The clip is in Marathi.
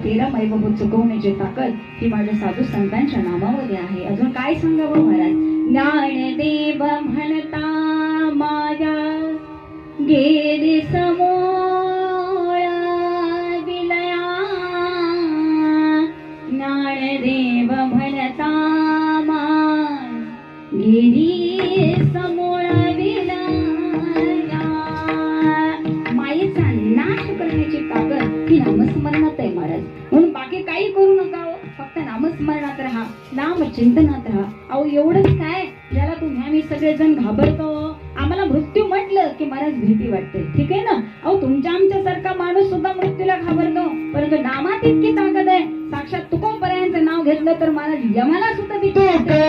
फेरा मैबाबू चुकवण्याची ताकद ही माझ्या साधू संतांच्या नामामध्ये आहे. अजून काय सांगावं महाराज. ज्ञानदेव म्हणता माझ्या गेली समोर विलया, ज्ञानदेव म्हणता गेली समोर विलया. मायेचा नाश करण्याची ताकद ही नामस्मरणात आहे महाराज. म्हणून बाकी काही करू नका हो, फक्त नामस्मरणात राहा, नाम चिंतनात राहा. अहो एवढंच काय, ज्याला तुम्ही आम्ही सगळेजण घाबरतो, आम्हाला मृत्यू म्हटलं की महाराज भीती वाटते, ठीक आहे ना. अहो तुमच्या आमच्या सारखा माणूस सुद्धा मृत्यूला घाबरतो, परंतु नामात इतकी ताकद आहे. साक्षात तुकोबरायांचं नाव घेतलं तर महाराज यमाला सुद्धा भीती वाटते.